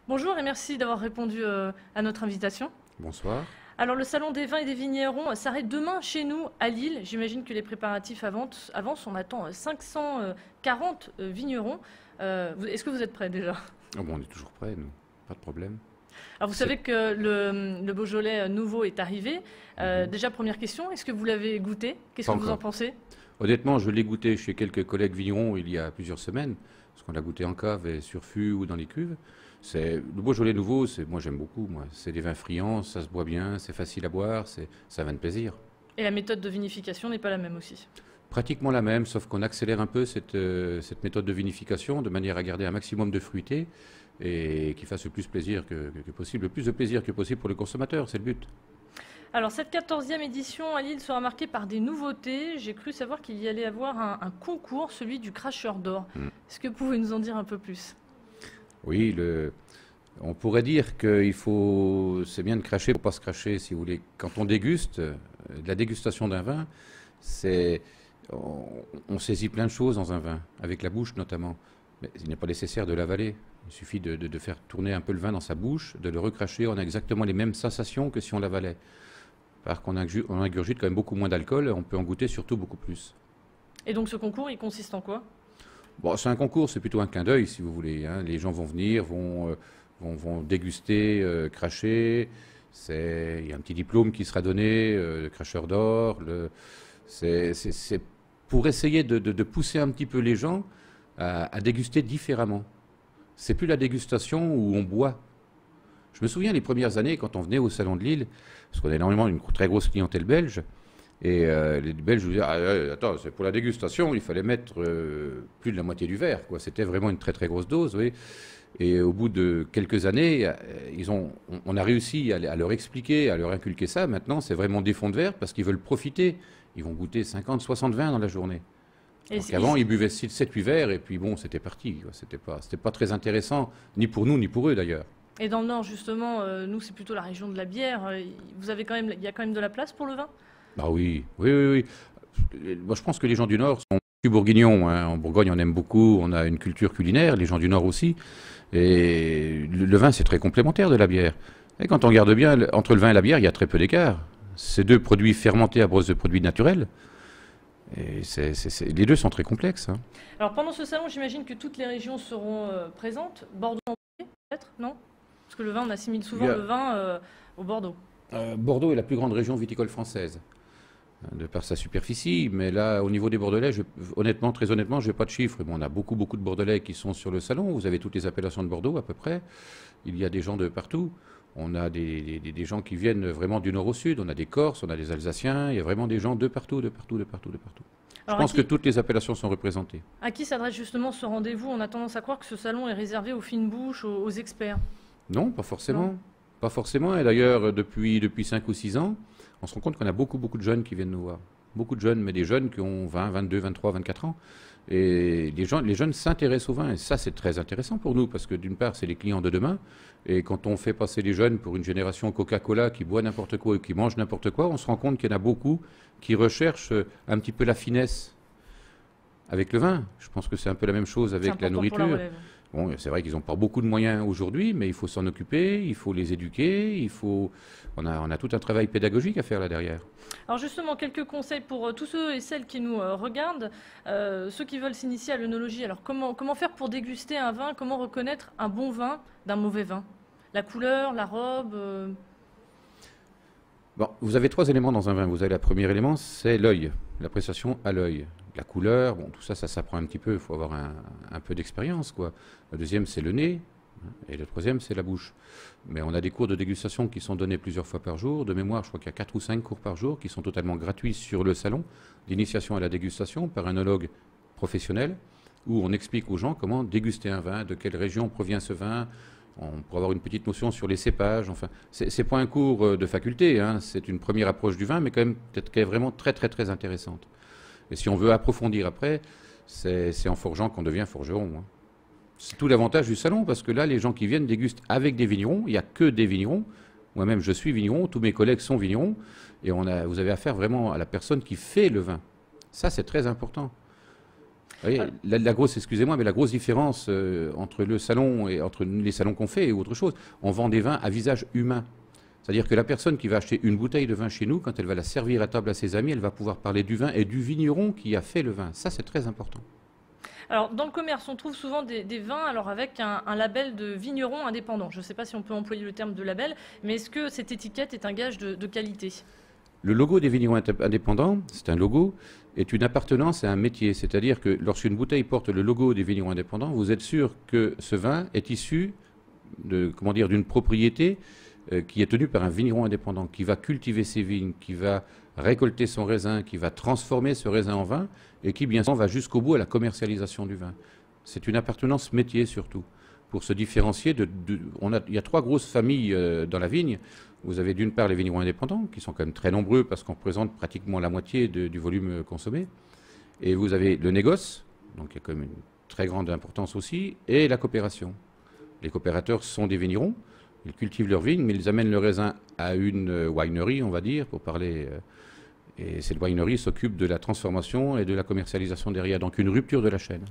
Bonjour et merci d'avoir répondu à notre invitation. Bonsoir. Alors le Salon des vins et des vignerons s'arrête demain chez nous à Lille. J'imagine que les préparatifs avancent. On attend 540 vignerons. Est-ce que vous êtes prêts déjà? Oh bon, on est toujours prêts, nous. Pas de problème. Alors vous savez que le Beaujolais nouveau est arrivé. Mhm. Déjà première question, est-ce que vous l'avez goûté? Qu'est-ce Pas que vous en encore. pensez? Honnêtement, je l'ai goûté chez quelques collègues vignerons il y a plusieurs semaines, parce qu'on l'a goûté en cave et sur fût ou dans les cuves. Le Beaujolais nouveau, moi j'aime beaucoup. Moi, c'est des vins friands, ça se boit bien, c'est facile à boire, c'est un vin de plaisir. Et la méthode de vinification n'est pas la même aussi. Pratiquement la même, sauf qu'on accélère un peu cette méthode de vinification de manière à garder un maximum de fruité et qui fasse le plus plaisir que possible, le plus de plaisir que possible pour le consommateur, c'est le but. Alors cette 14e édition à Lille sera marquée par des nouveautés. J'ai cru savoir qu'il y allait avoir un concours, celui du cracheur d'or. Mm. Est-ce que vous pouvez nous en dire un peu plus? Oui, on pourrait dire c'est bien de cracher pour pas se cracher, si vous voulez. Quand on déguste, la dégustation d'un vin, c'est, on saisit plein de choses dans un vin, avec la bouche notamment. Mais il n'est pas nécessaire de l'avaler. Il suffit de faire tourner un peu le vin dans sa bouche, de le recracher. On a exactement les mêmes sensations que si on l'avalait. Par contre, on ingurgite quand même beaucoup moins d'alcool, on peut en goûter surtout beaucoup plus. Et donc ce concours, il consiste en quoi? Bon, c'est un concours, c'est plutôt un clin d'œil, si vous voulez, hein. Les gens vont venir, vont déguster, cracher. Il y a un petit diplôme qui sera donné, le cracheur d'or. C'est pour essayer de pousser un petit peu les gens à déguster différemment. C'est plus la dégustation où on boit. Je me souviens les premières années, quand on venait au Salon de Lille, parce qu'on a énormément une très grosse clientèle belge, et les Belges nous disaient, attends, c'est pour la dégustation, il fallait mettre plus de la moitié du verre, quoi. C'était vraiment une très très grosse dose, oui. Et au bout de quelques années, on a réussi à leur expliquer, à leur inculquer ça. Maintenant, c'est vraiment des fonds de verre parce qu'ils veulent profiter. Ils vont goûter 50, 60 vins dans la journée. Et, Donc avant, ils buvaient 7, 8 verres et puis bon, c'était parti, quoi. C'était pas très intéressant, ni pour nous, ni pour eux d'ailleurs. et dans le Nord, justement, nous, c'est plutôt la région de la bière. Il y a quand même de la place pour le vin? Bah oui, oui, oui, oui. Moi, je pense que les gens du Nord sont plus bourguignons, hein. En Bourgogne, on aime beaucoup, on a une culture culinaire, les gens du Nord aussi. Et le vin, c'est très complémentaire de la bière. Et quand on regarde bien, entre le vin et la bière, il y a très peu d'écart. C'est deux produits fermentés à base de produits naturels. Et les deux sont très complexes, hein. Alors pendant ce salon, j'imagine que toutes les régions seront présentes. Bordeaux en premier, peut-être, non? Parce que le vin, on assimile Il souvent y a- le vin au Bordeaux. Bordeaux est la plus grande région viticole française, de par sa superficie. Mais là, au niveau des Bordelais, honnêtement, très honnêtement, je n'ai pas de chiffres. Bon, on a beaucoup, beaucoup de Bordelais qui sont sur le salon. Vous avez toutes les appellations de Bordeaux à peu près. Il y a des gens de partout. On a des gens qui viennent vraiment du nord au sud. On a des Corses, on a des Alsaciens. Il y a vraiment des gens de partout, de partout, de partout, de partout. Je Alors pense que toutes les appellations sont représentées. à qui s'adresse justement ce rendez-vous? On a tendance à croire que ce salon est réservé aux fines bouches, aux experts. Non, pas forcément. Non. Pas forcément. Et d'ailleurs, depuis 5 ou 6 ans, on se rend compte qu'on a beaucoup, beaucoup de jeunes qui viennent nous voir. Beaucoup de jeunes, mais des jeunes qui ont 20, 22, 23, 24 ans. Et les jeunes s'intéressent au vin. Et ça, c'est très intéressant pour nous, parce que d'une part, c'est les clients de demain. Et quand on fait passer les jeunes pour une génération Coca-Cola qui boit n'importe quoi et qui mange n'importe quoi, on se rend compte qu'il y en a beaucoup qui recherchent un petit peu la finesse avec le vin. Je pense que c'est un peu la même chose C'est avec la important pour la nourriture. relève. Bon, c'est vrai qu'ils n'ont pas beaucoup de moyens aujourd'hui, mais il faut s'en occuper, il faut les éduquer, on a tout un travail pédagogique à faire là derrière. Alors justement, quelques conseils pour tous ceux et celles qui nous regardent, ceux qui veulent s'initier à l'œnologie. Alors comment faire pour déguster un vin? Comment reconnaître un bon vin d'un mauvais vin? La couleur, la robe Bon, vous avez 3 éléments dans un vin. Vous avez le premier élément, c'est l'œil, l'appréciation à l'œil. La couleur, bon, tout ça, ça s'apprend un petit peu, il faut avoir un peu d'expérience, quoi. Le deuxième, c'est le nez, hein, et le troisième, c'est la bouche. Mais on a des cours de dégustation qui sont donnés plusieurs fois par jour. De mémoire, je crois qu'il y a 4 ou 5 cours par jour qui sont totalement gratuits sur le salon d'initiation à la dégustation par un œnologue professionnel, où on explique aux gens comment déguster un vin, de quelle région provient ce vin. On pourrait avoir une petite notion sur les cépages. Enfin, c'est pas un cours de faculté, hein, c'est une première approche du vin, mais quand même peut-être qu'elle est vraiment très très très intéressante. Et si on veut approfondir après, c'est en forgeant qu'on devient forgeron, hein. C'est tout l'avantage du salon, parce que là, les gens qui viennent dégustent avec des vignerons. Il n'y a que des vignerons. Moi-même, je suis vigneron, tous mes collègues sont vignerons, et vous avez affaire vraiment à la personne qui fait le vin. Ça, c'est très important. Vous voyez, la grosse, excusez-moi, mais la grosse différence entre le salon et entre les salons qu'on fait et autre chose, on vend des vins à visage humain. C'est-à-dire que la personne qui va acheter une bouteille de vin chez nous, quand elle va la servir à table à ses amis, elle va pouvoir parler du vin et du vigneron qui a fait le vin. Ça, c'est très important. Alors, dans le commerce, on trouve souvent des vins alors avec un label de vigneron indépendant. Je ne sais pas si on peut employer le terme de label, mais est-ce que cette étiquette est un gage de qualité? Le logo des vignerons indépendants, c'est un logo, est une appartenance à un métier. C'est-à-dire que lorsqu'une bouteille porte le logo des vignerons indépendants, vous êtes sûr que ce vin est issu d'une propriété qui est tenue par un vigneron indépendant, qui va cultiver ses vignes, qui va récolter son raisin, qui va transformer ce raisin en vin, et qui bien sûr va jusqu'au bout à la commercialisation du vin. C'est une appartenance métier surtout, pour se différencier il y a 3 grosses familles dans la vigne. Vous avez d'une part les vignerons indépendants, qui sont quand même très nombreux parce qu'on représente pratiquement la moitié du volume consommé. Et vous avez le négoce, donc il y a quand même une très grande importance aussi, et la coopération. Les coopérateurs sont des vignerons, ils cultivent leurs vignes, mais ils amènent le raisin à une winery, on va dire, pour parler. Et cette winery s'occupe de la transformation et de la commercialisation derrière, donc une rupture de la chaîne.